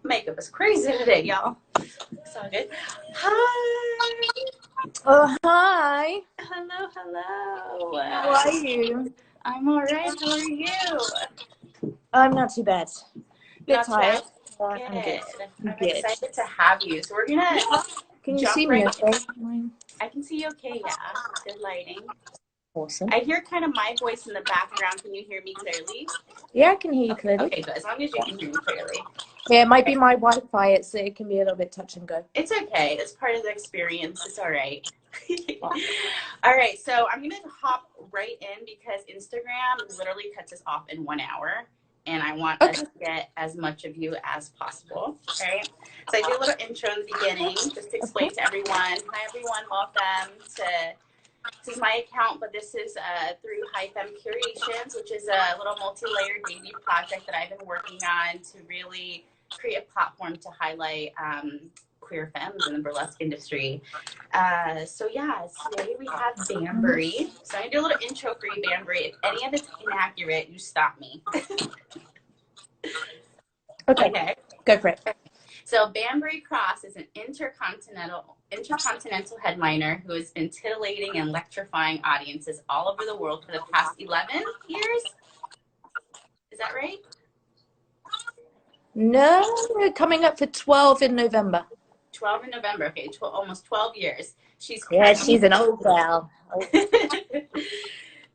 Makeup is crazy today, y'all. It's all good. Hi. Oh, hi. Hello, hello. How are you? I'm all right. How are you? I'm not too bad. Bit Not tired, too but good. I'm good. I'm excited to have you. So we're gonna Can you jump see me right okay? I can see you okay, yeah. Good lighting. Awesome. I hear kind of my voice in the background. Can you hear me clearly? Yeah, I can hear you clearly. Okay, good. As long as you can hear me clearly. Yeah, it might be my Wi-Fi. It can be a little bit touch and go. It's okay. It's part of the experience. It's all right. All right, so I'm gonna hop right in because Instagram literally cuts us off in 1 hour, and I want us to get as much of you as possible. Okay, so I do a little intro in the beginning just to explain to everyone. Hi, everyone. Welcome to. This is my account, but this is through High Femme Curations, which is a little multi-layered baby project that I've been working on to really create a platform to highlight queer femmes in the burlesque industry. So yeah, today we have Banbury. So I'm gonna do a little intro for you, Banbury. If any of it's inaccurate, you stop me. Okay, go for it. So Banbury Cross is an intercontinental headliner who has been titillating and electrifying audiences all over the world for the past 11 years. Is that right? No, we're coming up for 12 in November. 12 in November. Okay, almost 12 years. She's an old gal.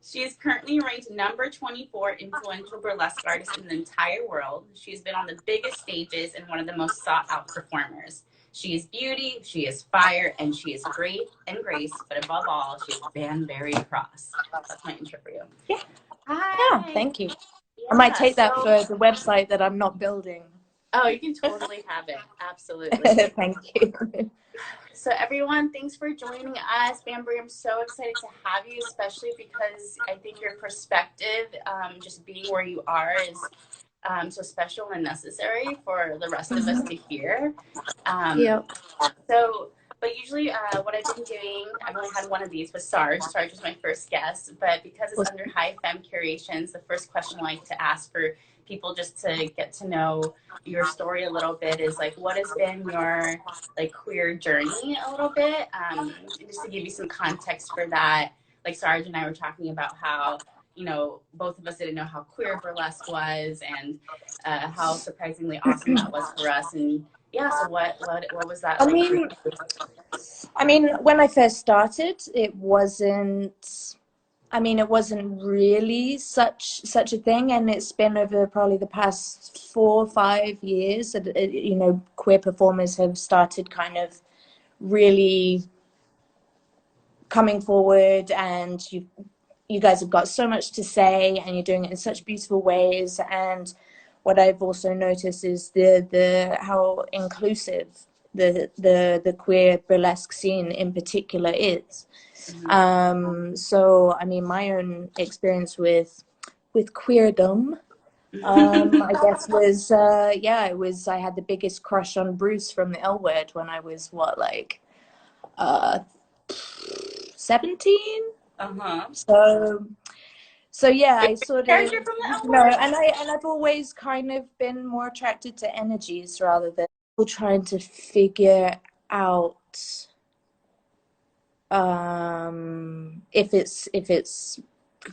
She is currently ranked number 24 influential burlesque artist in the entire world. She's been on the biggest stages and one of the most sought-out performers. She is beauty, she is fire, and she is great and grace, but above all, she is Banbury Cross. That's my intro for you. Yeah. Hi. Yeah, thank you. Yeah, I might take that for the website that I'm not building. Oh, you can totally have it. Absolutely. Thank you. So everyone, thanks for joining us. Banbury, I'm so excited to have you, especially because I think your perspective, just being where you are, is so special and necessary for the rest of us to hear. But usually what I've been doing, I've only had one of these with Sarge. Sarge was my first guest, but because it's under High Femme Curations, the first question I like to ask for people just to get to know your story a little bit is like, what has been your like queer journey a little bit? Just to give you some context for that, like Sarge and I were talking about how, you know, both of us didn't know how queer burlesque was and how surprisingly awesome that was for us. And yeah, so what was that like? I mean, when I first started, it wasn't really such a thing, and it's been over probably the past 4 or 5 years that you know, queer performers have started kind of really coming forward, and you guys have got so much to say, and you're doing it in such beautiful ways. And what I've also noticed is the how inclusive the queer burlesque scene in particular is. So I mean, my own experience with queerdom, I guess was I had the biggest crush on Bruce from the L Word when I was 17. So yeah, I sort of, and I've always kind of been more attracted to energies rather than trying to figure out if it's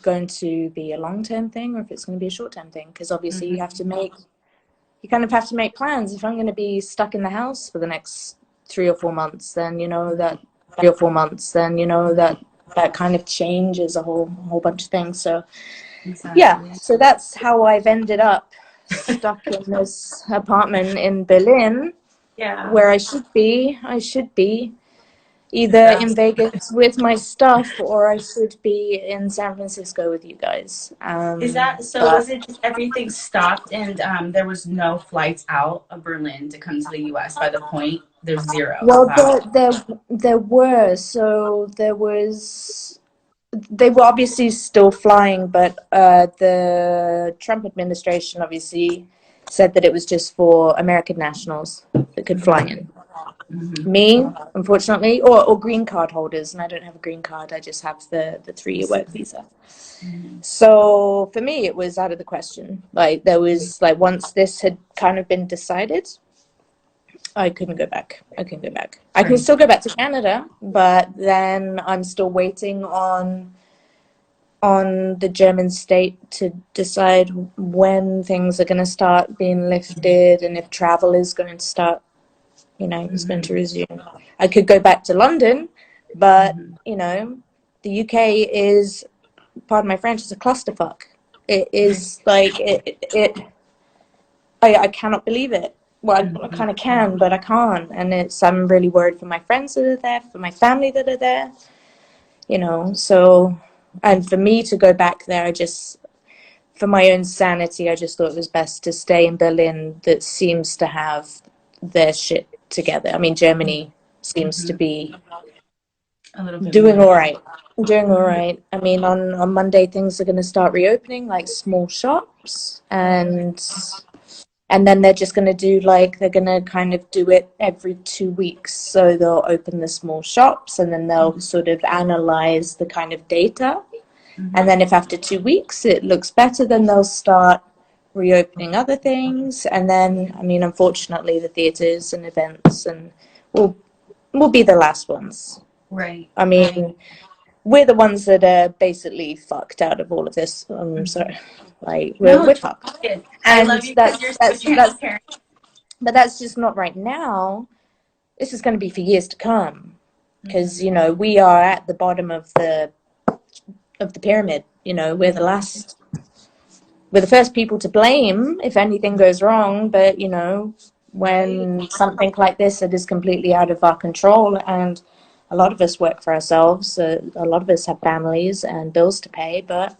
going to be a long-term thing or if it's going to be a short-term thing, because obviously you kind of have to make plans. If I'm going to be stuck in the house for the next 3 or 4 months, then you know that that kind of changes a whole bunch of things. So yeah, so that's how I've ended up stuck in this apartment in Berlin, where I should be either in Vegas with my stuff, or I should be in San Francisco with you guys. Is that so? Was it just everything stopped and there was no flights out of Berlin to come to the U.S. by the point? There's zero. Well, there were. So there was. They were obviously still flying, but the Trump administration obviously said that it was just for American nationals that could fly in. Me, unfortunately, or green card holders, and I don't have a green card. I just have the 3-year work visa. So for me, it was out of the question. Like, there was, like, once this had kind of been decided, I couldn't go back. I couldn't go back. I can still go back to Canada, but then I'm still waiting on the German state to decide when things are going to start being lifted and if travel is going to start, is going to resume. I could go back to London, but, the UK is, pardon my French, is a clusterfuck. It is like, I cannot believe it. Well, I kind of can, but I can't. And I'm really worried for my friends that are there, for my family that are there, so, and for me to go back there, for my own sanity, I just thought it was best to stay in Berlin that seems to have their shit together. I mean, Germany seems to be doing all right. Doing all right. I mean, on Monday, things are going to start reopening, like small shops, and then they're just going to do they're going to kind of do it every 2 weeks. So they'll open the small shops and then they'll sort of analyze the kind of data. And then if after 2 weeks it looks better, then they'll start reopening other things. And then, I mean, unfortunately, the theaters and events will be the last ones. Right. I mean, we're the ones that are basically fucked out of all of this. I'm sorry. We're fucked. And I love you because you're so transparent. But that's just not right now. This is going to be for years to come. Because, we are at the bottom of the pyramid. We're the first people to blame if anything goes wrong. But, when something like this that is completely out of our control, and a lot of us work for ourselves, a lot of us have families and bills to pay, but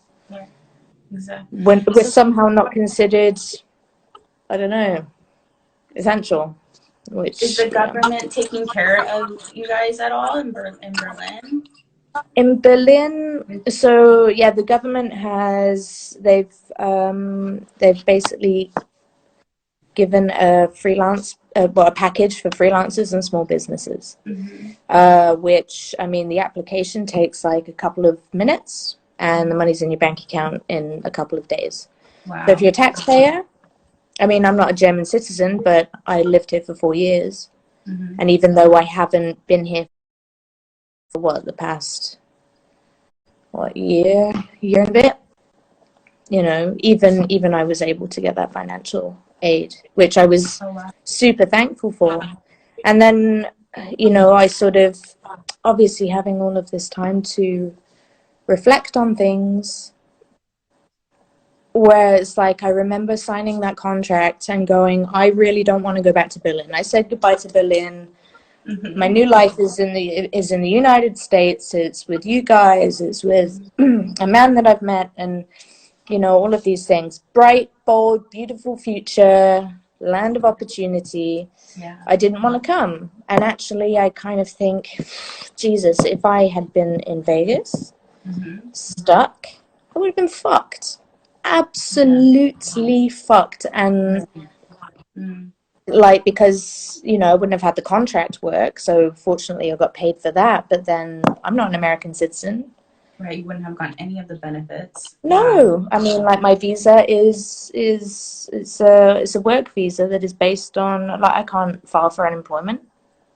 exactly. when we're somehow not considered, I don't know, essential. Which is the government taking care of you guys at all in Berlin? In Berlin, so yeah, the government they've basically given a package for freelancers and small businesses, which, I mean, the application takes like a couple of minutes and the money's in your bank account in a couple of days. Wow. So if you're a taxpayer, I mean, I'm not a German citizen, but I lived here for 4 years. And even though I haven't been here for the past year and a bit, even I was able to get that financial aid, which I was super thankful for. And then, I sort of, obviously having all of this time to reflect on things, where it's like, I remember signing that contract and going, I really don't want to go back to Berlin. I said goodbye to Berlin. My new life is in the United States. It's with you guys. It's with a man that I've met, and all of these things. Bright, bold, beautiful future, land of opportunity. Yeah. I didn't want to come, and actually, I kind of think, Jesus, if I had been in Vegas, stuck, I would have been fucked. Absolutely fucked, and. Because, I wouldn't have had the contract work, so fortunately I got paid for that, but then I'm not an American citizen. Right, you wouldn't have gotten any of the benefits. No, I mean, my visa it's a work visa that is based on, I can't file for unemployment.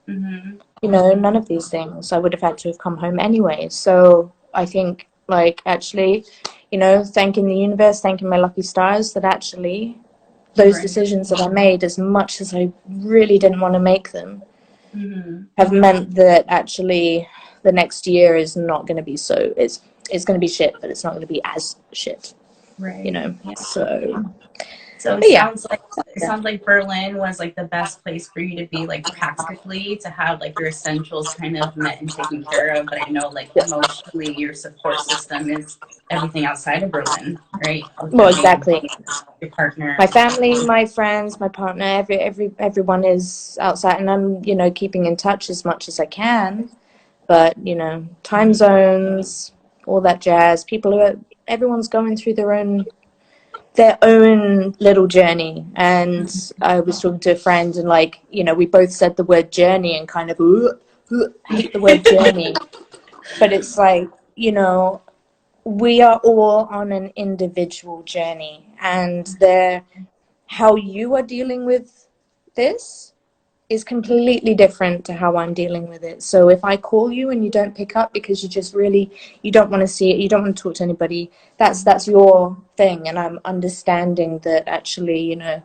None of these things. I would have had to have come home anyway. So I think, actually, thanking the universe, thanking my lucky stars that actually those decisions that I made, as much as I really didn't want to make them, have meant that actually the next year is not going to be it's going to be shit, but it's not going to be as shit. Right. Yeah. So it sounds like Berlin was the best place for you to be, practically to have your essentials kind of met and taken care of. But I know emotionally your support system is everything outside of Berlin, right? Well, exactly. Your partner, my family, my friends, my partner, everyone is outside, and I'm keeping in touch as much as I can. But time zones, all that jazz. Everyone's going through their own little journey. And I was talking to a friend, and we both said the word journey and kind of hate the word journey. But it's we are all on an individual journey, and how you are dealing with this is completely different to how I'm dealing with it. So if I call you and you don't pick up because you don't want to see it, you don't want to talk to anybody, that's your thing. And I'm understanding that actually, you know,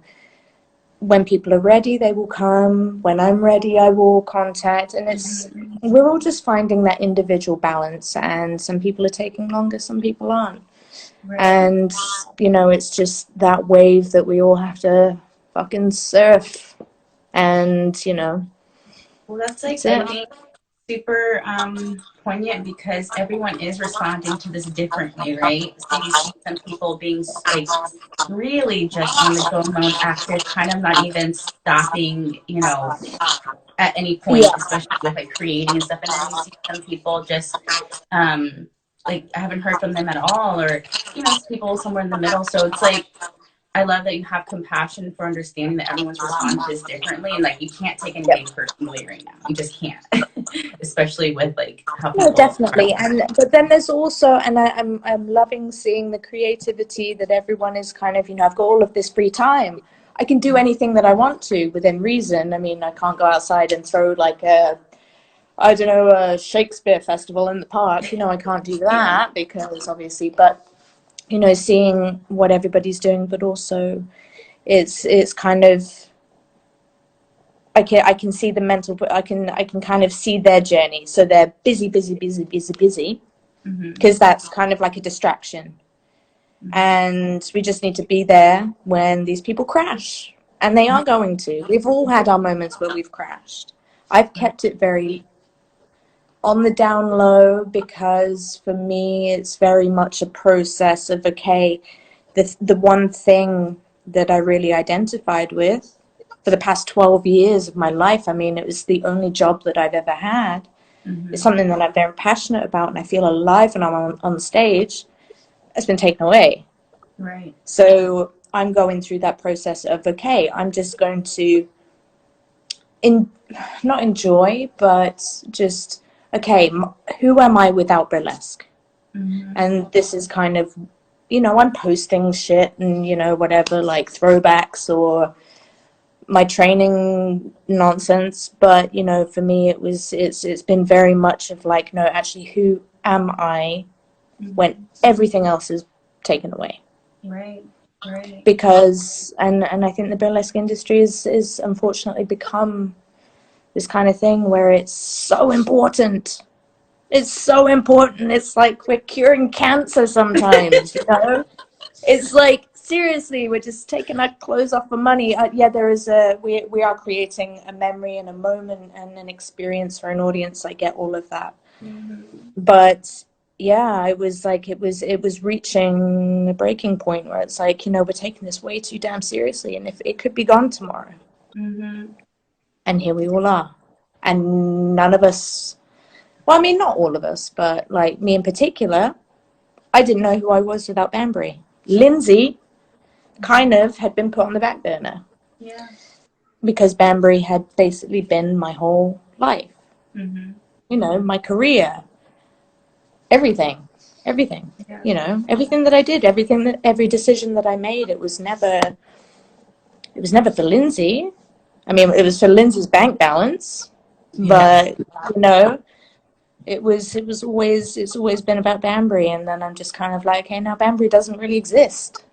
when people are ready, they will come. When I'm ready, I will contact. And we're all just finding that individual balance. And some people are taking longer, some people aren't. Right. And, you know, it's just that wave that we all have to fucking surf. And, you know, Well, that's like, that's I it. think, super poignant because everyone is responding to this differently, right? So you see some people being like really just on the go mode, active, kind of not even stopping, you know, at any Yeah. point, especially with like creating and stuff. And then you see some people just like I haven't heard from them at all, or you know, people somewhere in the middle. So it's like I love that you have compassion for understanding that everyone's responding to this differently, and like you can't take Yep. anything personally right now. You just can't, especially with like how No, people are. definitely. And but then there's also, and I'm loving seeing the creativity that everyone is kind of, you know, I've got all of this free time. I can do anything that I want to within reason. I mean, I can't go outside and throw like I don't know, a Shakespeare festival in the park. You know, I can't do that because obviously, but you know, seeing what everybody's doing, but also it's kind of I can see the mental, I can kind of see their journey. So they're busy, because that's kind of like a distraction. And we just need to be there when these people crash. And they are going to. We've all had our moments where we've crashed. I've kept it very on the down low because for me it's very much a process of, okay, the one thing that I really identified with for the past 12 years of my life, I mean, it was the only job that I've ever had. It's something that I'm very passionate about and I feel alive when I'm on stage. It's been taken away. Right. So I'm going through that process of, okay, I'm just going to not enjoy, but just, okay, who am I without burlesque? And this is kind of, you know, I'm posting shit and, you know, whatever, like throwbacks or my training nonsense. But, you know, for me, it's been very much of like, no, actually, who am I when everything else is taken away? Right. Right. Because, and I think the burlesque industry is unfortunately become this kind of thing where it's so important. It's so important. It's like we're curing cancer sometimes, you know? It's like, seriously, we're just taking our clothes off for money. Yeah, we are creating a memory and a moment and an experience for an audience. I get all of that. But yeah, it was like, it was reaching a breaking point where it's like, you know, we're taking this way too damn seriously. And if it could be gone tomorrow. And here we all are. And none of us, well, I mean, not all of us, but like me in particular, I didn't know who I was without Banbury. Lindsay kind of had been put on the back burner. Yeah. Because Banbury had basically been my whole life. You know, my career, everything, Yeah. you know, everything that I did, every decision that I made, it was never for Lindsay. I mean, it was for Lindsay's bank balance, but you know, it's always been about Banbury. And then I'm just kind of like, okay, now Banbury doesn't really exist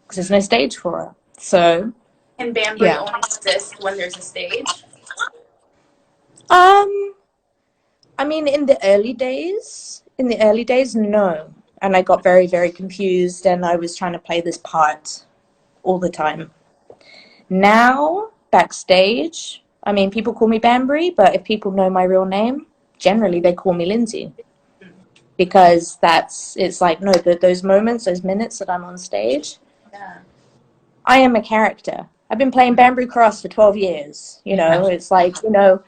because there's no stage for it. So And Banbury only exists when there's a stage. I mean, in the early days, no. And I got very, very confused and I was trying to play this part all the time. Now, backstage, I mean, people call me Banbury, but if people know my real name, generally they call me Lindsay. Because it's like, no, those moments, those minutes that I'm on stage, I am a character. I've been playing Banbury Cross for 12 years. You know, it's like, you know,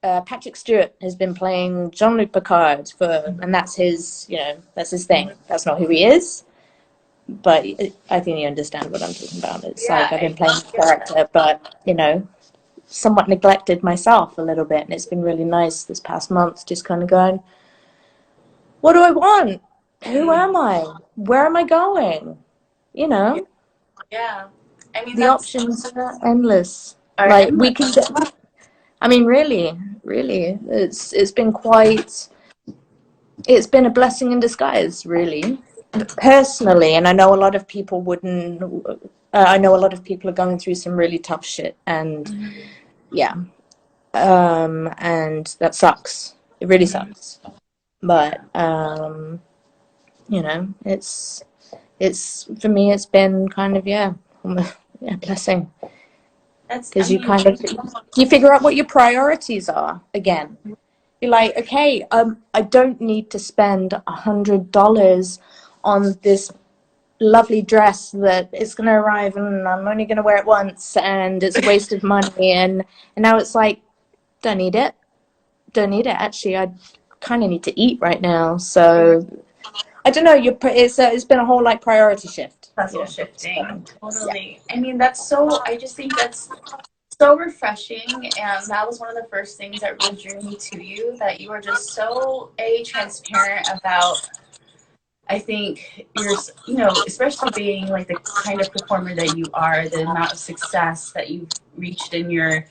Patrick Stewart has been playing Jean-Luc Picard and that's his, you know, that's his thing. That's not who he is. But I think you understand what I'm talking about. It's like I've been playing a character, but, you know, somewhat neglected myself a little bit. And it's been really nice this past month just kind of going, what do I want? Who am I? Where am I going? You know? Yeah. I mean, The options are endless. All right, Like we can I mean, really, it's been it's been a blessing in disguise, really. Personally, and I know a lot of people wouldn't, I know a lot of people are going through some really tough shit, and yeah, and that sucks. It really sucks. But, you know, for me, it's been kind of, yeah, a blessing. Because you figure out what your priorities are again. You're like, okay, I don't need to spend $100 on this lovely dress that is going to arrive and I'm only going to wear it once and it's a waste of money. And now it's like, don't need it. Actually, I kind of need to eat right now. So I don't know. It's been a whole like priority shift. Puzzle shifting. Totally. Yeah. I mean, I just think that's so refreshing, and that was one of the first things that really drew me to you, that you are just so transparent about, I think you're, especially being like the kind of performer that you are, the amount of success that you've reached in your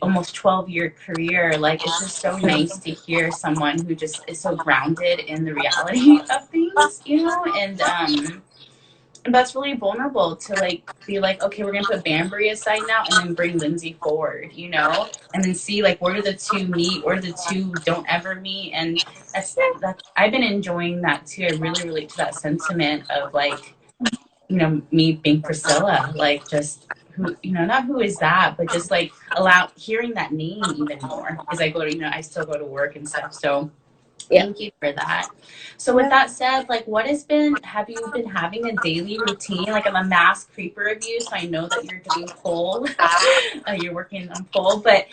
almost 12-year career. Like, it's just so nice to hear someone who just is so grounded in the reality of things, and that's really vulnerable to like be like, okay, we're gonna put Banbury aside now and then bring Lindsay forward, and then see like where do the two meet, where the two don't ever meet. And that's I've been enjoying that too. I really relate to that sentiment of like, me being Priscilla, like just who, not who is that, but just like hearing that name even more as I go to, I still go to work and stuff. So thank you for that. So with that said, like, have you been having a daily routine? Like, I'm a mass creeper of you, so I know that you're doing pole. You're working on pole, but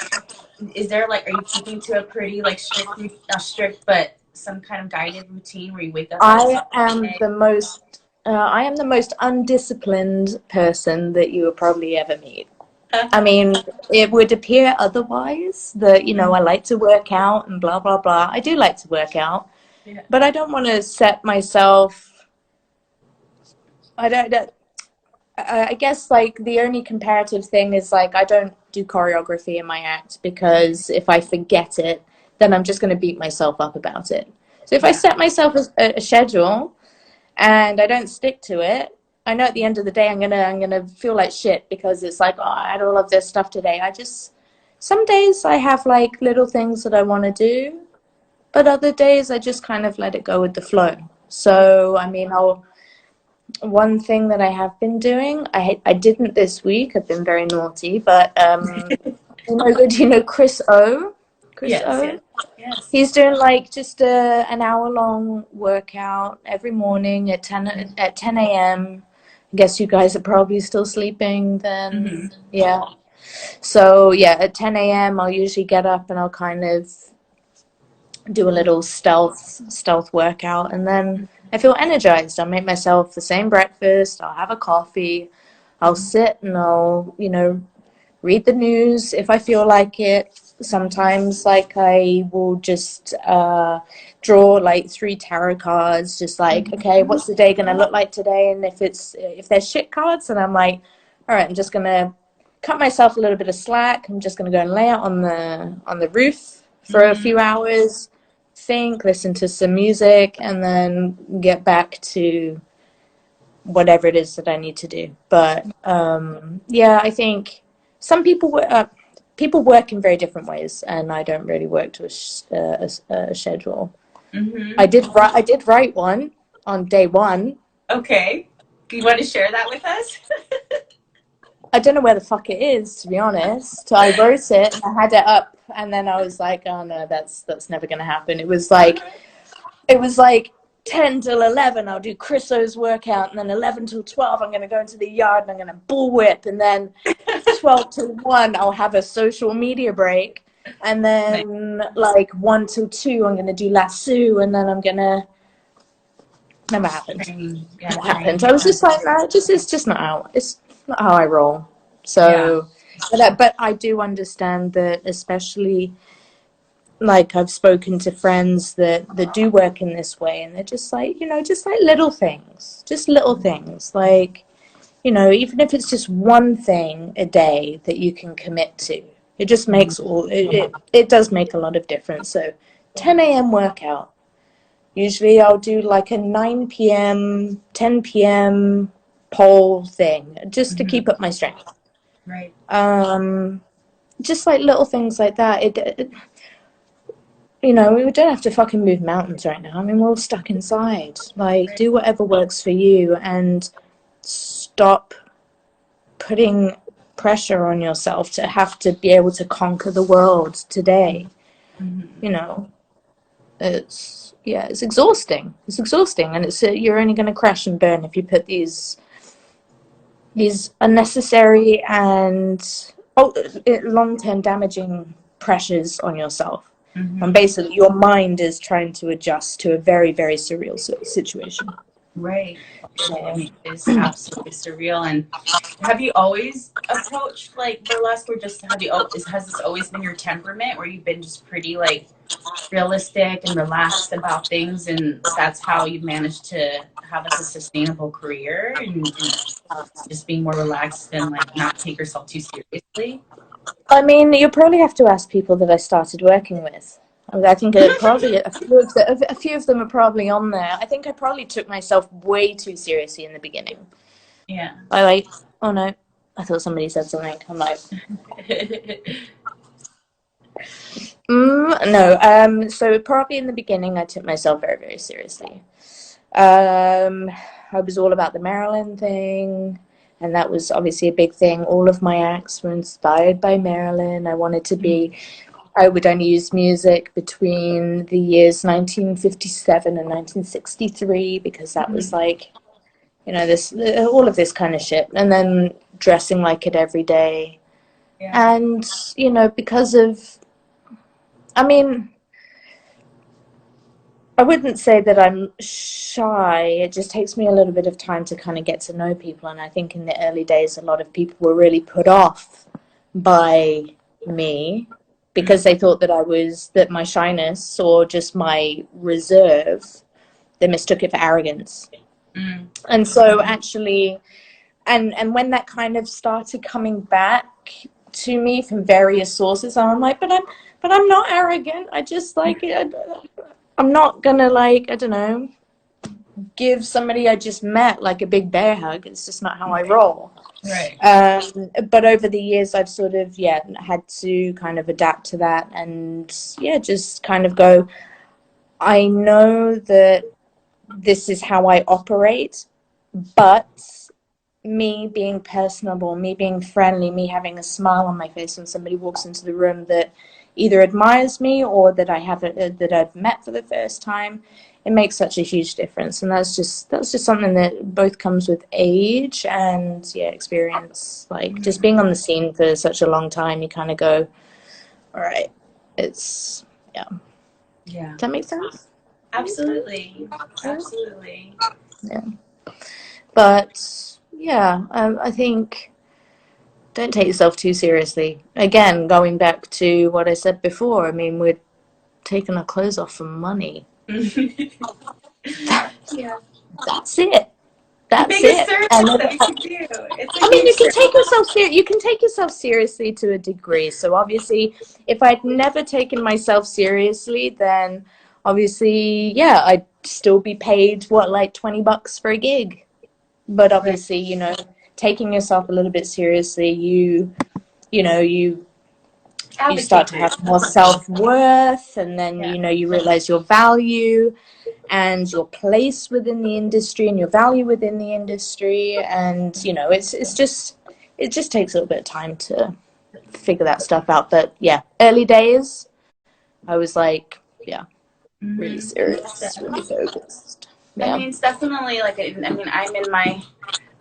is there like, are you keeping to a pretty like strict, but some kind of guided routine where you wake up? I am the most undisciplined person that you will probably ever meet. I mean, it would appear otherwise that, I like to work out and blah, blah, blah. I do like to work out, but I don't want to set myself, I guess like the only comparative thing is like, I don't do choreography in my act because if I forget it, then I'm just going to beat myself up about it. So if I set myself a schedule and I don't stick to it, I know at the end of the day I'm gonna feel like shit because it's like, oh, I had all of this stuff today. Some days I have like little things that I want to do, but other days I just kind of let it go with the flow. So I mean, one thing that I have been doing, I didn't this week. I've been very naughty, but Chris O. Chris O. Yes. He's doing like just an hour-long workout every morning at 10 a.m. I guess you guys are probably still sleeping then. Yeah. So yeah, at 10 a.m. I'll usually get up and I'll kind of do a little stealth workout, and then I feel energized. I'll make myself the same breakfast. I'll have a coffee. I'll sit and I'll, read the news if I feel like it. Sometimes like I will just draw like 3 tarot cards, just like, okay, what's the day gonna look like today? And if there's shit cards, and I'm like, all right, I'm just gonna cut myself a little bit of slack. I'm just gonna go and lay out on the roof for a few hours, listen to some music, and then get back to whatever it is that I need to do. But yeah, I think some people work in very different ways, and I don't really work to a schedule. I did write one on day 1. Okay, do you want to share that with us? I don't know where the fuck it is, to be honest. I wrote it and I had it up, and then I was like, oh no, that's never gonna happen. It was like 10 till 11 I'll do Chris O's workout, and then 11 till 12 I'm going to go into the yard and I'm going to bullwhip, and then 12 till 1 I'll have a social media break, and then like 1 till 2 I'm going to do lasso, and then I'm going to... Never happened. Never happened. I was just like, no, it's just not out. It's not how I roll. So, but I do understand that, especially... like I've spoken to friends that do work in this way, and they're just like, just like little things, like, you know, even if it's just one thing a day that you can commit to, it just makes it does make a lot of difference. So 10 a.m. workout. Usually I'll do like a 9 p.m., 10 p.m. pole thing just to keep up my strength. Right. Just like little things like that. You know, we don't have to fucking move mountains right now. I mean, we're all stuck inside. Like, do whatever works for you and stop putting pressure on yourself to have to be able to conquer the world today. You know, it's exhausting. It's exhausting, and you're only going to crash and burn if you put these unnecessary and long-term damaging pressures on yourself. And basically your mind is trying to adjust to a very, very surreal situation. Right. I mean, it's absolutely surreal. And have you always approached like burlesque, or just has this always been your temperament, where you've been just pretty like realistic and relaxed about things, and that's how you've managed to have a sustainable career, and just being more relaxed and like not take yourself too seriously? I mean, you probably have to ask people that I started working with. I think probably a few of them are probably on there. I think I probably took myself way too seriously in the beginning. Yeah. Oh no, I thought somebody said something. I'm like, no. So probably in the beginning, I took myself very, very seriously. I was all about the Marilyn thing, and that was obviously a big thing. All of my acts were inspired by Marilyn. I would only use music between the years 1957 and 1963 because that was like, you know, all of this kind of shit. And then dressing like it every day. Yeah. And, you know, I mean, I wouldn't say that I'm shy. It just takes me a little bit of time to kind of get to know people. And I think in the early days, a lot of people were really put off by me because they thought that my shyness or just my reserve, they mistook it for arrogance. And so actually, and when that kind of started coming back to me from various sources, I'm like, but I'm not arrogant. I just like it. I'm not gonna like, I don't know, give somebody I just met like a big bear hug. It's just not how I roll. Right. But over the years, I've sort of, had to kind of adapt to that and, just kind of go, I know that this is how I operate, but me being personable, me being friendly, me having a smile on my face when somebody walks into the room that either admires me or that I've met for the first time, it makes such a huge difference. And that's just something that both comes with age and experience. Like just being on the scene for such a long time, you kind of go, all right, it's Does that make sense? Absolutely. Yeah. But I think don't take yourself too seriously. Again, going back to what I said before, I mean, we're taking our clothes off for money. Yeah. That's it. That's the biggest it. service that you can do. I mean, you can take yourself seriously to a degree. So obviously, if I'd never taken myself seriously, then obviously, I'd still be paid like $20 for a gig. But obviously, you know, taking yourself a little bit seriously, you start to have more self-worth, and then you realize your value and your place within the industry and your value within the industry, and it just takes a little bit of time to figure that stuff out. But early days I was like really serious, really focused. I mean, it's definitely like, I'm in my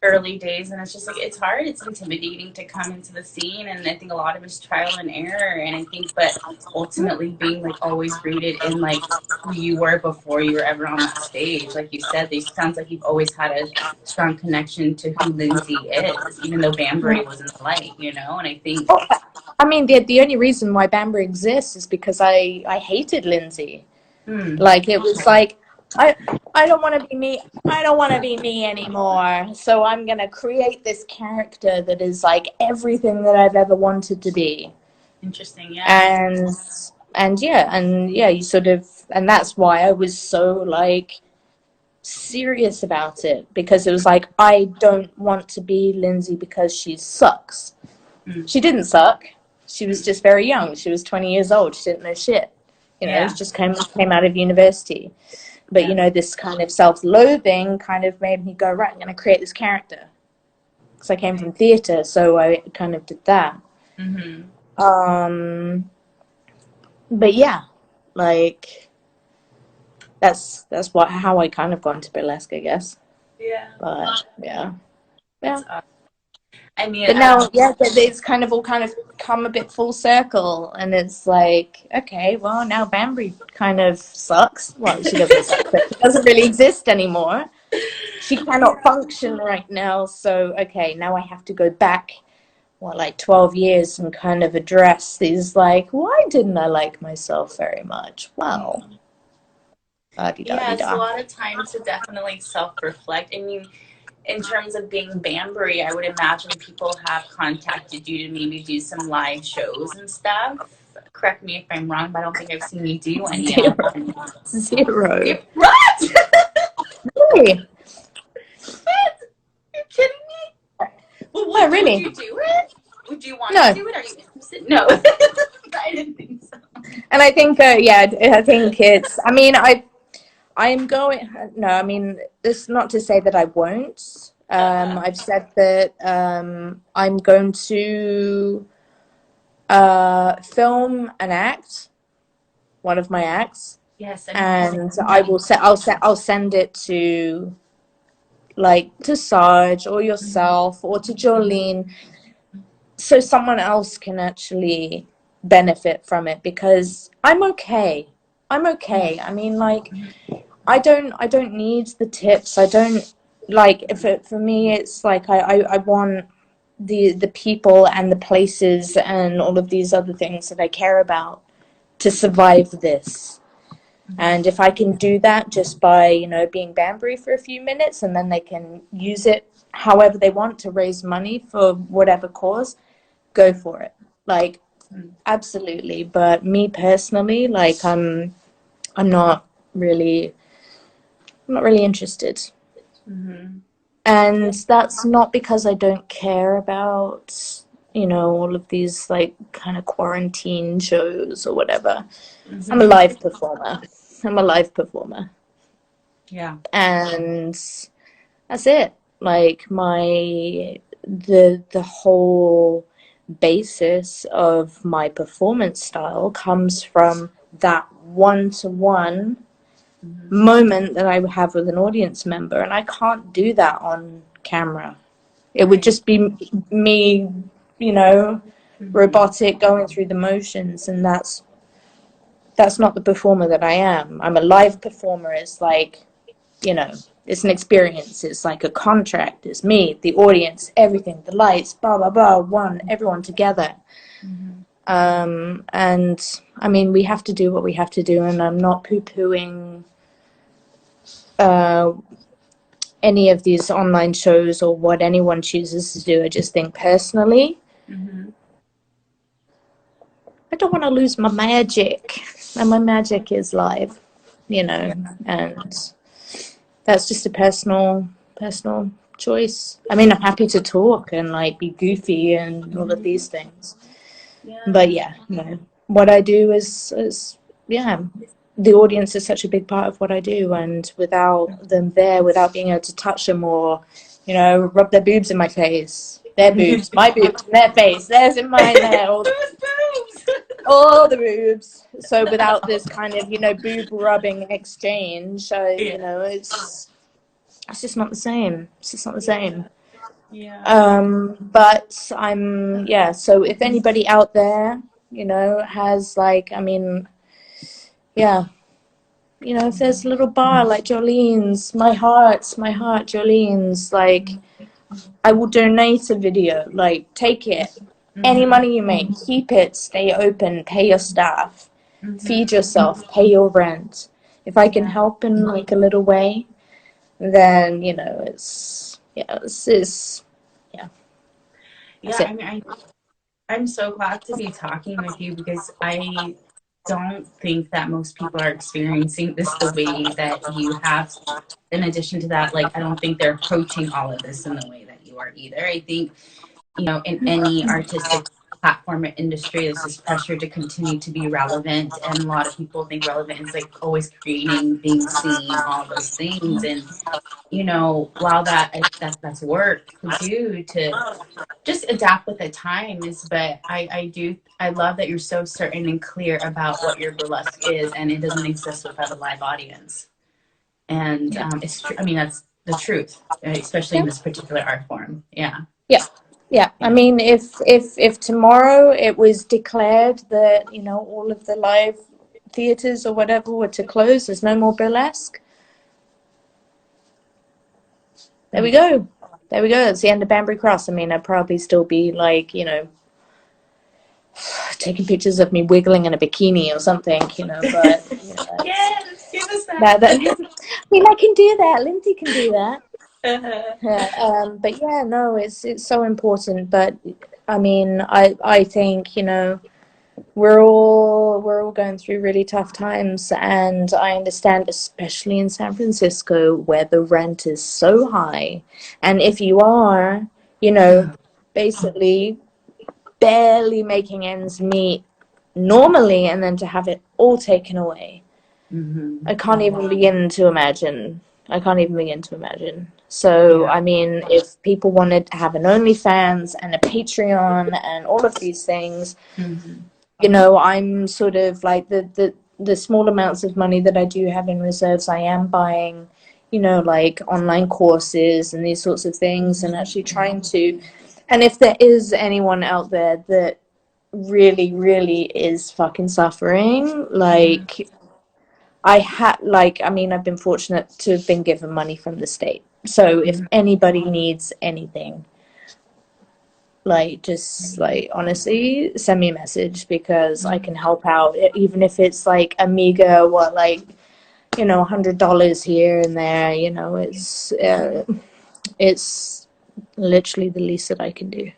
early days, and it's just like, it's hard, it's intimidating to come into the scene, and I think a lot of it's trial and error, and I think, but ultimately being like always rooted in like who you were before you were ever on that stage. Like you said, it sounds like you've always had a strong connection to who Lindsay is, even though Banbury wasn't the light, and I think I mean, the only reason why Banbury exists is because I hated Lindsay. Like, it was like, I I don't want to be me. I don't want to be me anymore. So I'm gonna create this character that is like everything that I've ever wanted to be. Interesting, yeah. And yeah, you sort of, and that's why I was so like serious about it, because it was like, I don't want to be Lindsay because she sucks. She didn't suck. She was just very young. She was 20 years old. She didn't know shit. You know, Yeah. she just came out of university. But, Yeah. you know, this kind of self-loathing kind of made me go, right, I'm going to create this character. Because I came from theatre, so I kind of did that. But yeah, like, that's how I kind of got into burlesque, I guess. Yeah. But, yeah. That's awesome. I mean, But now, yeah, it's kind of all kind of come a bit full circle, and it's like, okay, well, now Banbury kind of sucks. Well, she doesn't suck, but she doesn't really exist anymore. She cannot function right now, so, okay, now I have to go back, like 12 years and kind of address these, like, why didn't I like myself very much? Well, yeah, it's a lot of time to definitely self-reflect. I mean, in terms of being Banbury, I would imagine people have contacted you to maybe do some live shows and stuff. Correct me if I'm wrong, but I don't think I've seen you do any of them. Zero. What? Really? What? You're kidding me? Well, No, really? Would you do it? Would you want No. to do it? Are you interested? No. I didn't think so. And I think, yeah, I think it's, I mean, I'm going, no, I mean, it's not to say that I won't. I've said that I'm going to film an act, one of my acts. Yes, and I'll send it to, like, to Sarge or yourself or to Jolene, so someone else can actually benefit from it, because I'm okay. I mean, like, I don't need the tips. I don't, like, if it, for me, it's like I want the people and the places and all of these other things that I care about to survive this. And if I can do that just by, you know, being Banbury for a few minutes, and then they can use it however they want to raise money for whatever cause, go for it. Like, absolutely. But me personally, like, I'm not really interested. And that's not because I don't care about, you know, all of these, like, kind of quarantine shows or whatever. I'm a live performer. Yeah. And that's it. Like, the whole basis of my performance style comes from that one-to-one moment that I have with an audience member, and I can't do that on camera. It would just be me, you know, robotic, going through the motions, and that's not the performer that I am. I'm a live performer. It's like, you know, it's an experience. It's like a contract. It's me, the audience, everything, the lights, blah, blah, blah, everyone together. And I mean, we have to do what we have to do, and I'm not poo-pooing any of these online shows or what anyone chooses to do. I just think personally, I don't want to lose my magic, and my magic is live, you know, and that's just a personal choice. I mean, I'm happy to talk and, like, be goofy and all of these things. But yeah, no. What I do is yeah, the audience is such a big part of what I do, and without them there, without being able to touch them or, you know, rub their boobs in my face, their boobs, my boobs, their face, theirs in mine, there, all the boobs. So without this kind of, you know, boob rubbing exchange, you know, it's just not the same. It's just not the same. But I'm, yeah, so if anybody out there, you know, has, like, I mean, yeah, you know, if there's a little bar like Jolene's, my heart, Jolene's, like, I will donate a video, like, take it. Any money you make, keep it, stay open, pay your staff, feed yourself, pay your rent. If I can help in like a little way, then you know it's yeah, it's yeah. Yeah, I mean, I'm so glad to be talking with you because I don't think that most people are experiencing this the way that you have. In addition to that, like, I don't think they're approaching all of this in the way that you are either. I think, you know, in any artistic platform or industry, there's this pressure to continue to be relevant. And a lot of people think relevant is like always creating, being seen, all those things. And, you know, while that's work to do to just adapt with the times, but I love that you're so certain and clear about what your burlesque is, and it doesn't exist without a live audience. And it's true. I mean, that's the truth, right? Especially in Yeah. this particular art form. Yeah. Yeah. Yeah. I mean, if tomorrow it was declared that, you know, all of the live theaters or whatever were to close, there's no more burlesque. There we go. There we go. It's the end of Banbury Cross. I mean, I'd probably still be like, you know, taking pictures of me wiggling in a bikini or something, you know, but you know, Yes, give us that. I mean, I can do that. Lindsay can do that. Uh-huh. Yeah, but yeah, no, it's so important. But I mean, I think, you know, we're all going through really tough times, and I understand, especially in San Francisco, where the rent is so high, and if you are, you know, basically barely making ends meet normally, and then to have it all taken away, Mm-hmm. I can't even begin to imagine. I can't even begin to imagine. So, Yeah. I mean, if people wanted to have an OnlyFans and a Patreon and all of these things, Mm-hmm. you know, I'm sort of like the small amounts of money that I do have in reserves, I am buying, you know, like online courses and these sorts of things, and actually trying to. And if there is anyone out there that really, really is fucking suffering, like I mean, I've been fortunate to have been given money from the state. So if Mm-hmm. anybody needs anything, like, just like, honestly, send me a message, because I can help out, even if it's like a meager, what, like, you know, $100 here and there, you know, it's literally the least that I can do.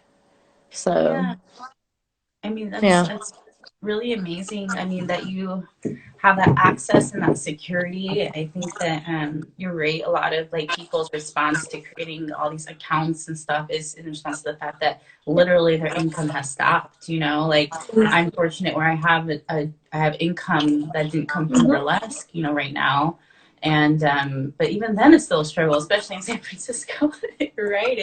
So, Yeah. I mean, yeah. that's really amazing. I mean, that you have that access and that security. I think that you're right. A lot of like people's response to creating all these accounts and stuff is in response to the fact that literally their income has stopped. You know, like I'm fortunate where I have income that didn't come from Mhm. burlesque. You know, right now. And but even then it's still a struggle, especially in San Francisco. Right,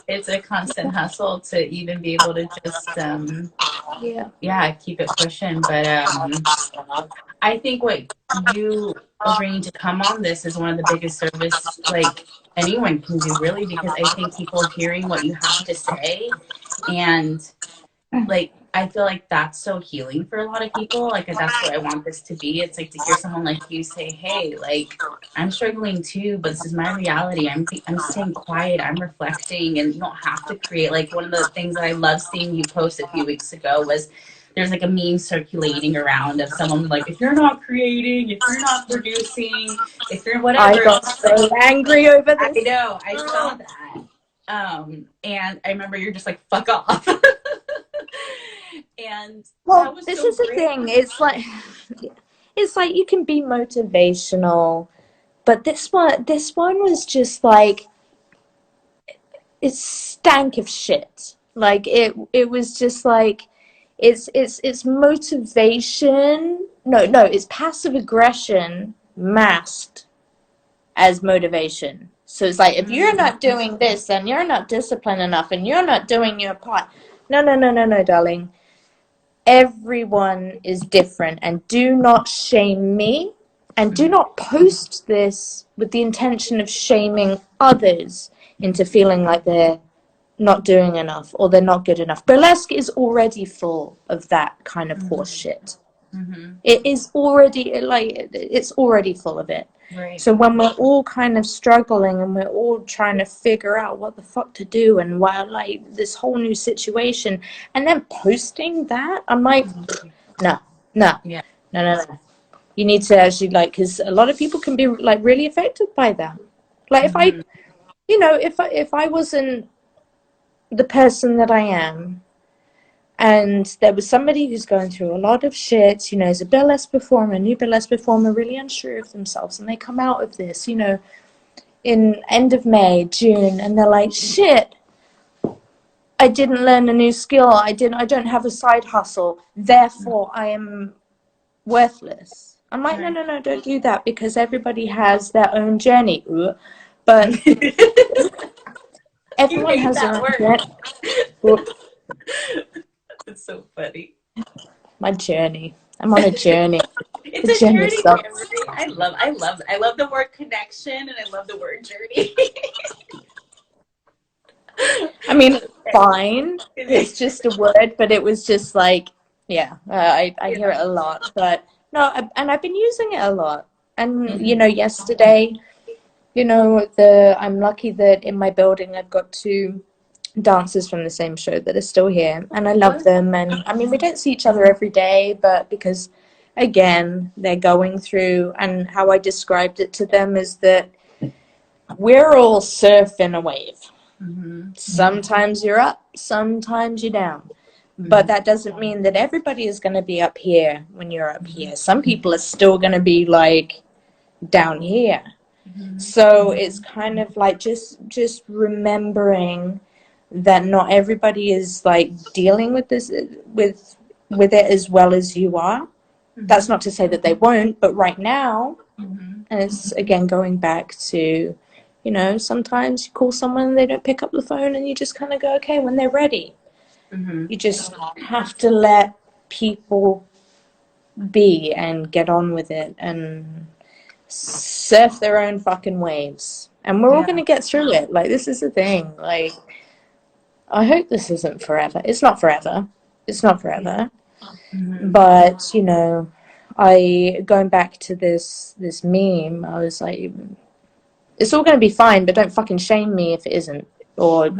it's a constant hustle to even be able to just Yeah. yeah, keep it pushing. But I think what you agreeing to come on this is one of the biggest service like anyone can do, really, because I think people hearing what you have to say, and like I feel like that's so healing for a lot of people. Like that's what I want this to be. It's like to hear someone like you say, "Hey, like I'm struggling too, but this is my reality. I'm staying quiet. I'm reflecting, and you don't have to create." Like one of the things that I love seeing you post a few weeks ago was there's like a meme circulating around of someone like, if you're not creating, if you're not producing, if you're I whatever. got so angry over I this. know, I saw that. And I remember you're just like, fuck off. And that Well, was this so is the great. thing. It's like you can be motivational, but this one was just like, it stank of shit. Like it was just like, it's motivation. No, it's passive aggression masked as motivation. So it's like, if you're Mm, not doing this, then you're not disciplined enough, and you're not doing your part. No, no, no, no, no, darling. Everyone is different, and do not shame me, and do mm, not post this with the intention of shaming others into feeling like they're not doing enough or they're not good enough. Burlesque is already full of that kind of mm, horse shit. mm-hmm. It is already, like, it's already full of it. Right. So when we're all kind of struggling and we're all trying to figure out what the fuck to do, and why, like, this whole new situation, and then posting that, I'm like, no, no, Yeah. no, no, no. You need to actually, like, because a lot of people can be like really affected by that. Like if I, you know, if I wasn't the person that I am, and there was somebody who's going through a lot of shit, you know, as a burlesque performer, a new burlesque performer, really unsure of themselves, and they come out of this, you know, in end of May, June, and they're like, shit, I didn't learn a new skill, I don't have a side hustle, therefore I am worthless. I'm like, no, don't do that, because everybody has their own journey. But everyone has their own journey. It's so funny. My journey. I'm on a journey. It's a journey. I love the word connection, and I love the word journey. I mean, fine. It's just a word, but it was just like, yeah, I hear it a lot. But no, and I've been using it a lot. And, you know, yesterday, you know, I'm lucky that in my building I've got 2 dancers from the same show that are still here, and I love them. And I mean, we don't see each other every day, but because, again, they're going through, and how I described it to them is that we're all surfing a wave. Sometimes you're up, sometimes you're down. But that doesn't mean that everybody is going to be up here when you're up here. Some people are still going to be like down here. So it's kind of like just remembering that not everybody is like dealing with this with it as well as you are. That's not to say that they won't, but right now, and it's again going back to, you know, sometimes you call someone and they don't pick up the phone, and you just kind of go, okay, when they're ready. You just have to let people be and get on with it and surf their own fucking waves. And we're all going to get through it. Like, this is the thing. Like, I hope this isn't forever. It's not forever. It's not forever. But, you know, going back to this meme, I was like, it's all going to be fine, but don't fucking shame me if it isn't. Or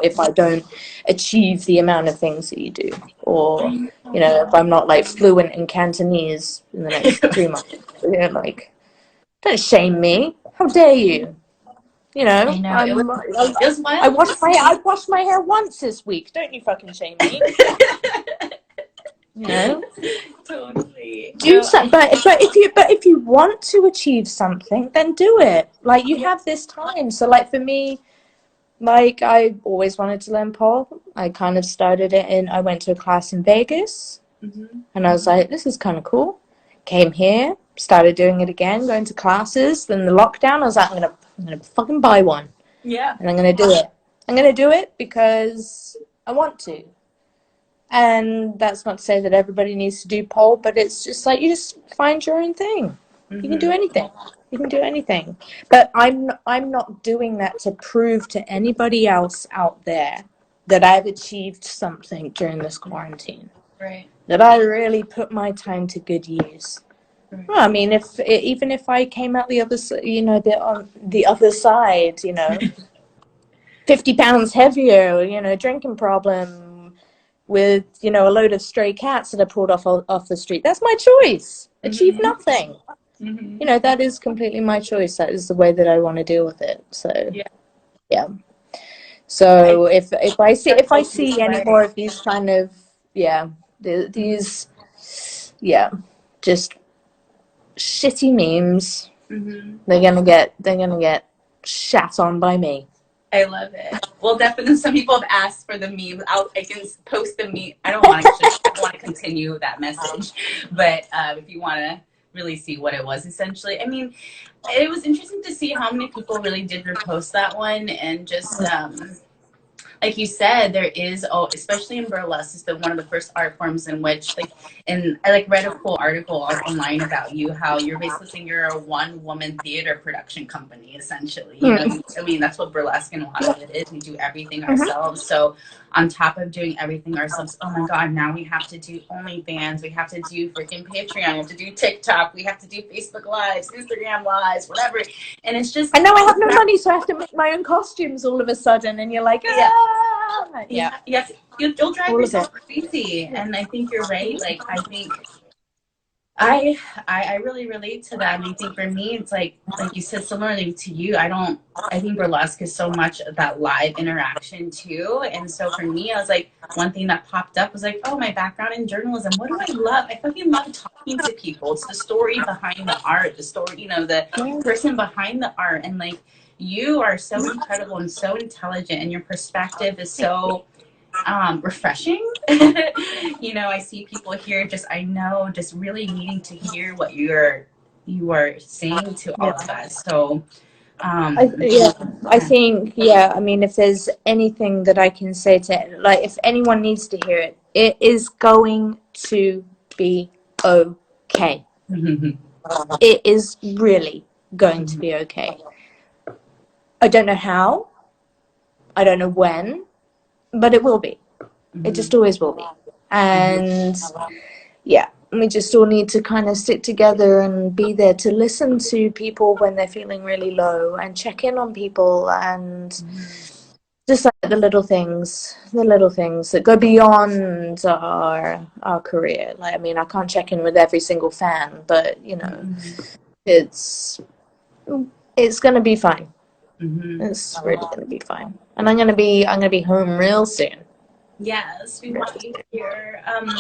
if I don't achieve the amount of things that you do. Or, you know, if I'm not, like, fluent in Cantonese in the next 3 months. You know, like, don't shame me. How dare you? You know, I washed my hair once this week. Don't you fucking shame me. You know, Totally. do something. But if you want to achieve something, then do it. Like, you have this time. So, like, for me, like, I always wanted to learn pole. I kind of started it I went to a class in Vegas, and I was like, this is kind of cool. Came here, started doing it again, going to classes. Then the lockdown, I was like, I'm gonna fucking buy one. Yeah. And I'm gonna do it. I'm gonna do it because I want to. And that's not to say that everybody needs to do pole, but it's just like, you just find your own thing. You can do anything. You can do anything. But I'm not doing that to prove to anybody else out there that I've achieved something during this quarantine. Right. That I really put my time to good use. Well, I mean, even if I came out the other, you know, on the other side, you know, 50 pounds heavier, you know, drinking problem, with, you know, a load of stray cats that I pulled off the street. That's my choice. Achieve nothing. You know, that is completely my choice. That is the way that I want to deal with it. So yeah. So if I see any more of these kind of these just shitty memes, they're gonna get shat on by me. I love it. Well, definitely, some people have asked for the meme. I can post the meme. I don't want to continue that message, but if you want to really see what it was, essentially, I mean, it was interesting to see how many people really did repost that one, and just like you said, there is, especially in burlesque, it's one of the first art forms in which, like, and I read a cool article online about you, how you're basically saying you're a one-woman theater production company, essentially. You know, I mean, that's what burlesque and a lot of it is. We do everything ourselves. So on top of doing everything ourselves, oh my God, now we have to do OnlyFans, we have to do freaking Patreon, we have to do TikTok, we have to do Facebook Lives, Instagram Lives, whatever. And it's just, I know I have no money, so I have to make my own costumes all of a sudden, and you're like, yes, you'll drive yourself crazy. And I think you're right. Like, I think I really relate to that. And I think for me, it's like you said, similarly to you, I think burlesque is so much of that live interaction too. And so for me, I was like, one thing that popped up was like, oh, my background in journalism. What do I love? I fucking love talking to people. It's the story behind the art, the story, the person behind the art. And like, you are so incredible and so intelligent, and your perspective is so refreshing. I see people here just really needing to hear what you are saying to all of us. So I think, I mean, if there's anything that I can say to, like, if anyone needs to hear it, it is going to be okay. It is really going to be okay. I don't know how, I don't know when, but it will be. It just always will be. And we just all need to kind of sit together and be there to listen to people when they're feeling really low, and check in on people, and just like the little things that go beyond our career. Like, I mean, I can't check in with every single fan, but it's gonna be fine. It's really gonna be fine, and I'm gonna be home real soon. Yes, we want you here. And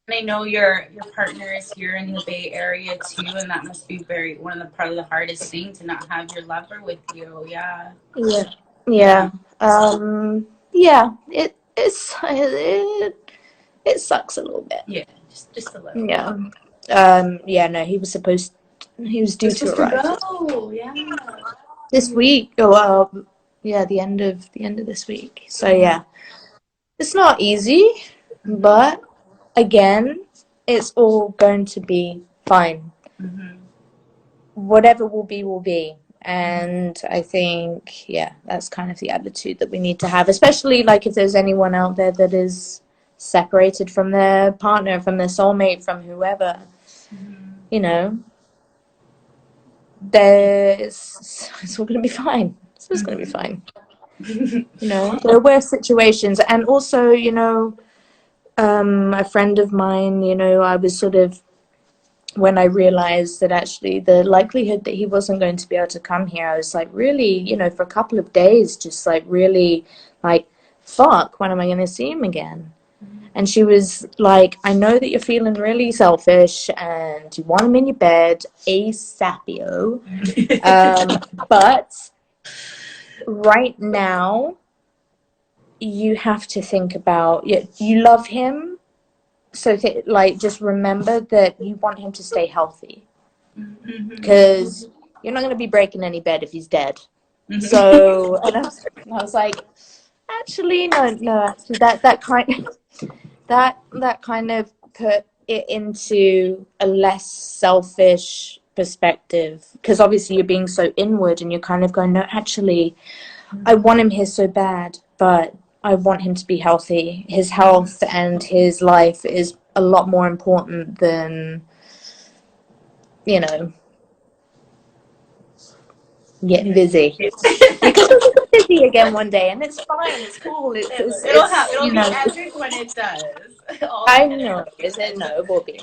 I know your partner is here in the Bay Area too, and that must be probably the hardest thing, to not have your lover with you. Yeah. It sucks a little bit. Yeah, just a little. No, he was due to arrive. Yeah. This week. Oh, well, the end of this week. So yeah, it's not easy, but again, it's all going to be fine. Whatever will be. And I think, that's kind of the attitude that we need to have, especially like if there's anyone out there that is separated from their partner, from their soulmate, from whoever, it's all going to be fine. It's just going to be fine. There are worse situations. And also, a friend of mine, I was sort of, when I realized that actually the likelihood that he wasn't going to be able to come here, I was like, really, for a couple of days, just like really like, fuck, when am I going to see him again? And she was like, I know that you're feeling really selfish and you want him in your bed ASAPio. But right now, you have to think about, you love him. So, just remember that you want him to stay healthy. Because you're not going to be breaking any bed if he's dead. So, and I was like, actually, no, actually, that kind of put it into a less selfish perspective. Because obviously you're being so inward and you're kind of going, no, actually, I want him here so bad, but I want him to be healthy. His health and his life is a lot more important than, getting busy. Because we'll get busy again one day, and it's fine. It's cool. It'll be epic when it does. I know. It will be.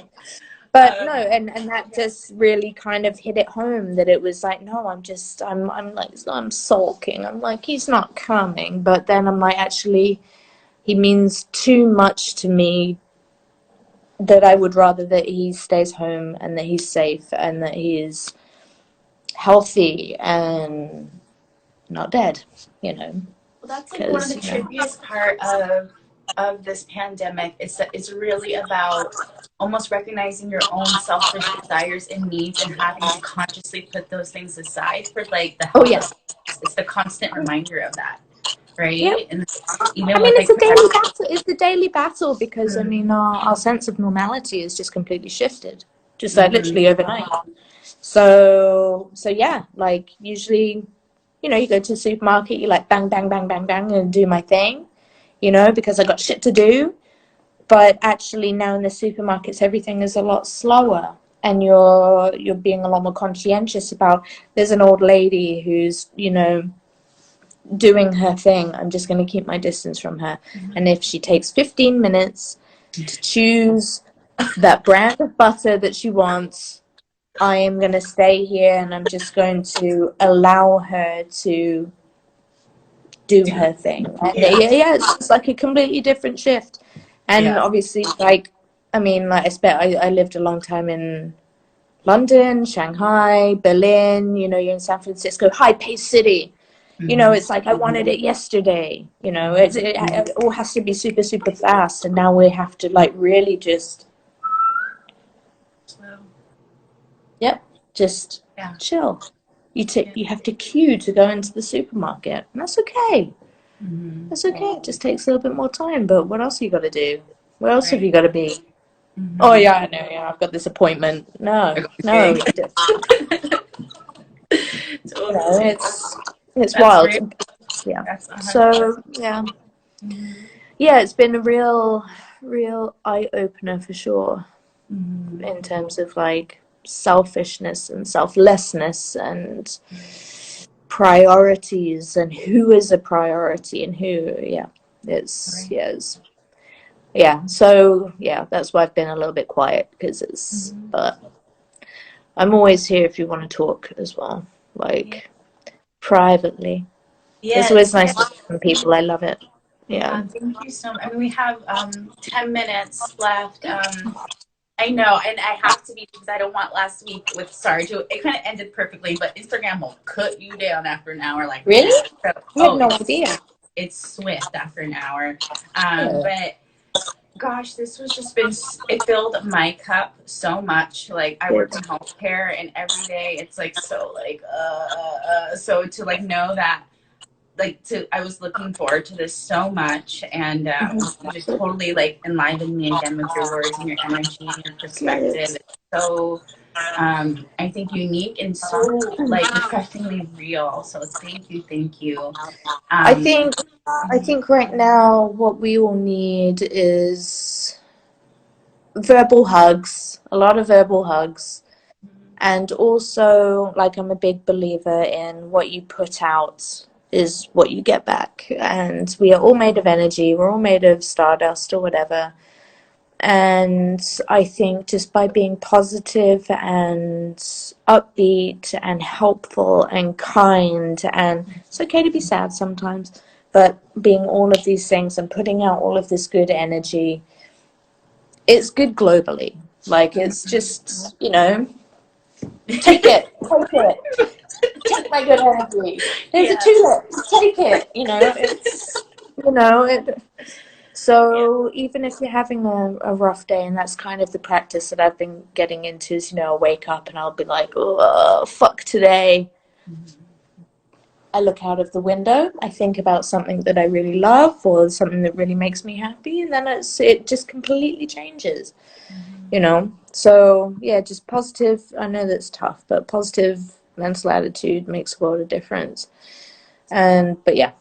But no, and that just really kind of hit it home, that it was like, no, I'm sulking. I'm like, he's not coming. But then I'm like, actually, he means too much to me, that I would rather that he stays home and that he's safe and that he is healthy and not dead, Well, that's like one of the trickiest part of this pandemic. It's really about almost recognizing your own selfish desires and needs, and having to consciously put those things aside for like the health. It's the constant reminder of that, right? Yep. And it's a daily battle. It's the daily battle, because I mean our sense of normality is just completely shifted, just like literally overnight. So yeah, like usually, you go to the supermarket, you like bang bang bang bang bang and do my thing, because I got shit to do. But actually now in the supermarkets, everything is a lot slower, and you're being a lot more conscientious about, there's an old lady who's, doing her thing. I'm just going to keep my distance from her. And if she takes 15 minutes to choose that brand of butter that she wants. I am going to stay here and I'm just going to allow her to do her thing. And yeah, it's just like a completely different shift. And obviously, like, I mean, like I lived a long time in London, Shanghai, Berlin, you know, you're in San Francisco, high-paced city. You know, it's like I wanted it yesterday. You know, it all has to be super, super fast. And now we have to, like, really just, just chill. You have to queue to go into the supermarket. And that's okay. That's okay. It just takes a little bit more time. But what else you got to do? Where else have you got to be? Oh, yeah, I know. Yeah, I've got this appointment. No. You know, it's wild. Yeah. So yeah, it's been a real eye opener for sure, in terms of like selfishness and selflessness and priorities and who is a priority and who. So that's why I've been a little bit quiet, because it's. But I'm always here if you want to talk as well, like privately. It's always nice to hear from people. I love it. Yeah. Thank you so much. I mean, we have 10 minutes left. I know, and I have to be, because I don't want last week with Sarge. It kind of ended perfectly, but Instagram will cut you down after an hour. Like, really? So, I had no idea. It's swift after an hour. But gosh, this was just been, it filled my cup so much. Like, I work in healthcare, and every day it's like so like so to like know that, like, I was looking forward to this so much, and you just totally like enlivened me again with your words and your energy and your perspective. It's so I think unique and so like refreshingly real. So thank you. I think right now what we all need is verbal hugs, a lot of verbal hugs. And also, like, I'm a big believer in what you put out is what you get back. And we are all made of energy. We're all made of stardust or whatever. And I think just by being positive and upbeat and helpful and kind, and it's okay to be sad sometimes, but being all of these things and putting out all of this good energy, it's good globally. Like, it's just, you know, take it. Take my good energy. There's a tulip. Take it. You know, it's, you know, so even if you're having a rough day, and that's kind of the practice that I've been getting into, is, you know, I'll wake up and I'll be like, oh, fuck today. I look out of the window, I think about something that I really love or something that really makes me happy, and then it just completely changes, you know? So, yeah, just positive. I know that's tough, but positive mental attitude makes a world of difference. But yeah,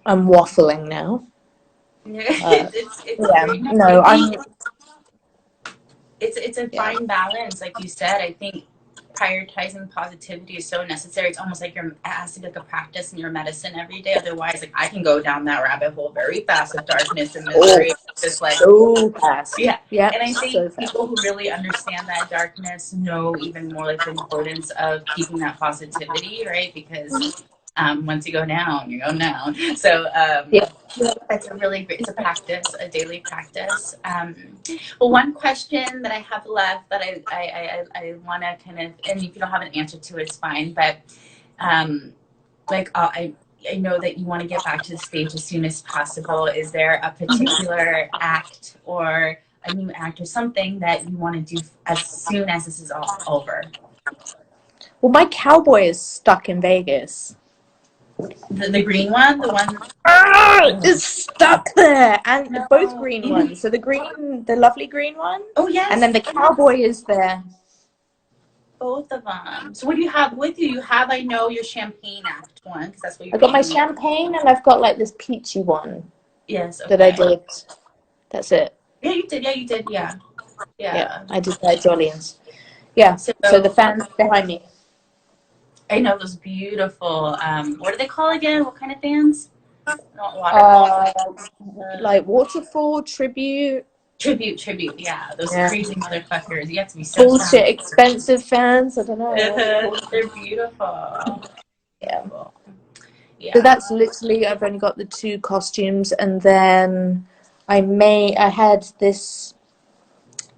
I'm waffling now. It's a fine balance, like you said. I think prioritizing positivity is so necessary. It's almost like it has to be like a practice in your medicine every day. Otherwise, like, I can go down that rabbit hole very fast of darkness and misery. Just like so fast. And I think people who really understand that darkness know even more like the importance of keeping that positivity, right? Because once you go down, you go down. So it's a really great, it's a practice, a daily practice. Well, one question that I have left that I want to kind of, and if you don't have an answer to it, it's fine. But I know that you want to get back to the stage as soon as possible. Is there a particular act or a new act or something that you want to do as soon as this is all over? Well, my cowboy is stuck in Vegas. The green one, the one is stuck there, and both green ones. So the lovely green one. Oh yes. And then the cowboy is there. Both of them. So what do you have with you? You have, I know, your champagne act one, because that's what you. I got my champagne, and I've got like this peachy one. Yes. Okay. That I did. That's it. Yeah, you did. Yeah, I did that at Jolene's. Yeah. So the fans behind me. I know those beautiful. What do they call again? What kind of fans? Like waterfall tribute. Tribute. Yeah, those Yeah. crazy motherfuckers. You have to be so Bullshit strong. expensive fans. I don't know. They're beautiful. Yeah. So Yeah. that's literally, I've only got the 2 costumes, and then I had this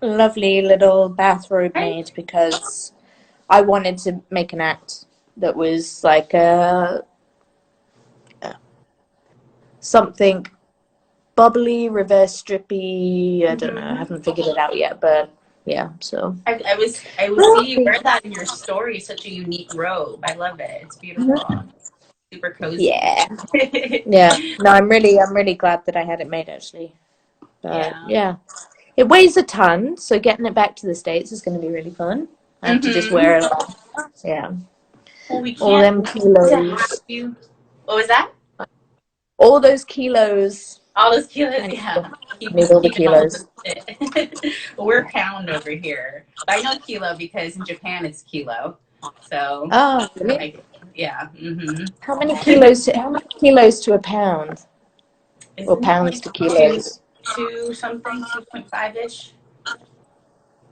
lovely little bathrobe Right? made because I wanted to make an act that was like something bubbly, reverse strippy. I don't know. I haven't figured it out yet, but yeah. So I was seeing you wear that in your story. Such a unique robe. I love it. It's beautiful. Super cozy. yeah, yeah. No, I'm really glad that I had it made actually. But Yeah. yeah, it weighs a ton, so getting it back to the States is going to be really fun. I have to just wear it. Yeah, Well, we all can't them wait to have kilos, you. What was that? all those kilos. All those kilos, I need, yeah. need all the Keeping all of kilos. us fit. We're pound over here. But I know kilo because in Japan it's kilo. So, Oh, really? like, yeah. How many kilos? How many kilos to a pound, or Isn't it pounds like to kilos? two something, 2.5 ish? I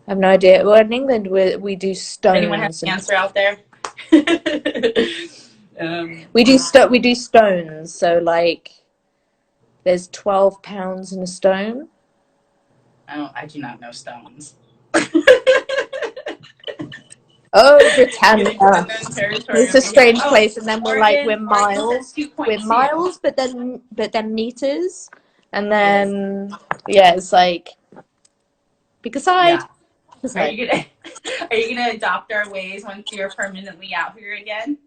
have no idea. Well, in England, we do Anyone have stones, an and answer out there? we do stones. So like, there's 12 pounds in a stone. I do not know stones. Oh, Britannia. Territory It's a over here. strange Oh, place, and then we're Oregon says miles. We're 2.2. miles, but then meters, and Yes. then yeah, it's like pick a side. Yeah. Pick a side. Are you gonna adopt our ways once you're permanently out here again?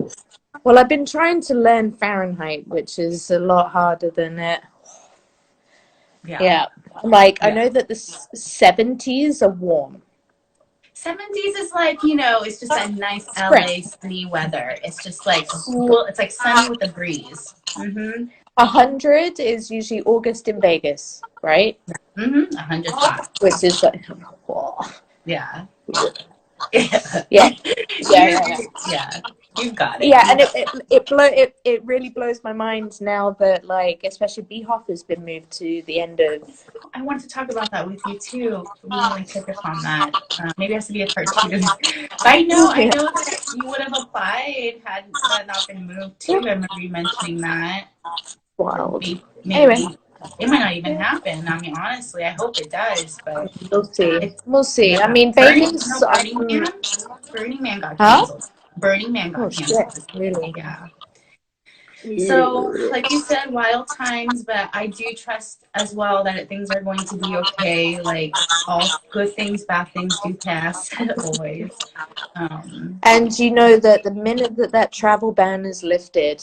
Well, I've been trying to learn Fahrenheit, which is a lot harder than it. Yeah. Yeah, like I Yeah. know that the 70s are warm. 70s is like, it's just that nice Spring. LA sunny weather. It's just like cool. It's like sunny with a breeze. 100 is usually August in Vegas, right? 100's hot. Which is like, whoa. Yeah. Yeah, yeah, yeah. Yeah. You've got it. Yeah, and it really blows my mind now that like especially Beehoff has been moved to the end of. I want to talk about that with you too. We can like pick up on that. Maybe it has to be a part 2. But I know that you would have applied had that not been moved too. I remember you mentioning that. Or Wild. Anyway, maybe it might not even happen. I mean, honestly, I hope it does. But we'll see. it's We'll see. I yeah. mean, Vegas. Burning Man got Huh? canceled. Burning Man Oh got shit! canceled. Really? Yeah. So, like you said, wild times, but I do trust as well that things are going to be okay. Like all good things, bad things do pass, always. And you know that the minute that travel ban is lifted,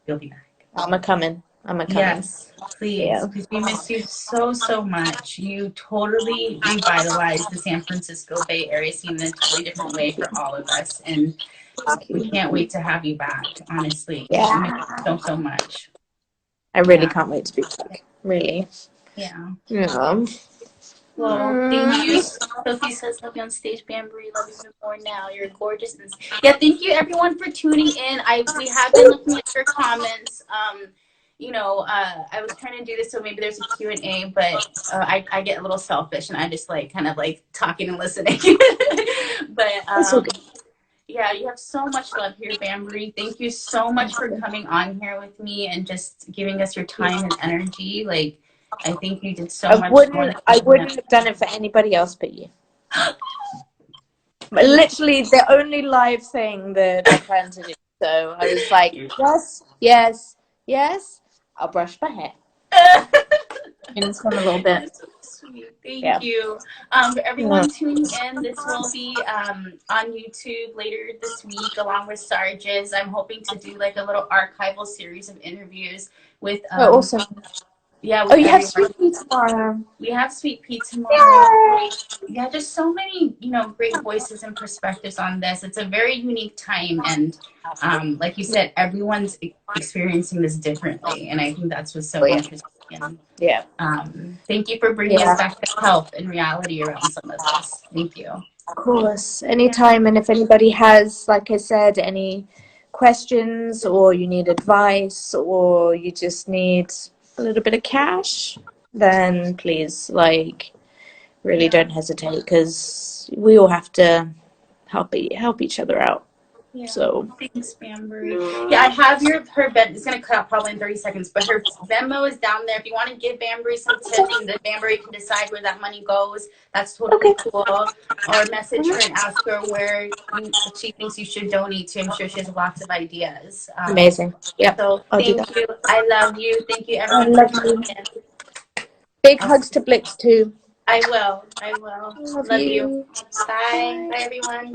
You'll be back. I'm a coming. I'm a coming. Yes, please, Yeah. because we miss you so, so much. You totally revitalized the San Francisco Bay Area scene in a totally different way for all of us. And Thank we you. can't wait to have you back, honestly. We miss Yeah. you so, so much. I really Yeah. can't wait to be back. Really. Yeah. Yeah. Well, thank you. Sophie says, love you on stage, Banbury. Love you even more now. You're gorgeous. And yeah, thank you everyone for tuning in. We have been looking at your comments. I was trying to do this so maybe there's a Q&A, but I get a little selfish and I just like kind of like talking and listening. But That's okay. yeah, you have so much love here, Banbury. Thank you so much for coming on here with me and just giving us your time and energy. Like, I think you did so much more than I wouldn't have done it for anybody else but you. But literally the only live thing that I planned to do. So I was like, yes, yes, yes. I'll brush my hair. And it's gone a little bit. That's so sweet. Thank you. For everyone tuning in, this will be on YouTube later this week along with Sarge's. I'm hoping to do like a little archival series of interviews with Awesome. yeah, Oh, with you have everyone. Sweet Pea tomorrow. We have Sweet Pea tomorrow. Yay! Yeah, just so many, great voices and perspectives on this. It's a very unique time, and like you said, everyone's experiencing this differently, and I think that's what's so interesting. And, thank you for bringing us back to health and reality around some of this. Thank you. Of course, anytime. And if anybody has, like I said, any questions or you need advice or you just need a little bit of cash, then please, like, really don't hesitate, because we all have to help each other out. Yeah. So thanks, Banbury. Yeah, I have her Venmo. It's gonna cut out probably in 30 seconds, but her Venmo is down there. If you want to give Banbury some tips, and then Banbury can decide where that money goes, that's totally cool. Or message her and ask her where she thinks you should donate to. I'm sure she has lots of ideas. amazing. Yep. So I'll do thank that. you. I love you. Thank you, I everyone, for love tuning you. in. Big hugs to Blix too. I will. I will. Love Love you. you. Bye. Bye. Bye, everyone.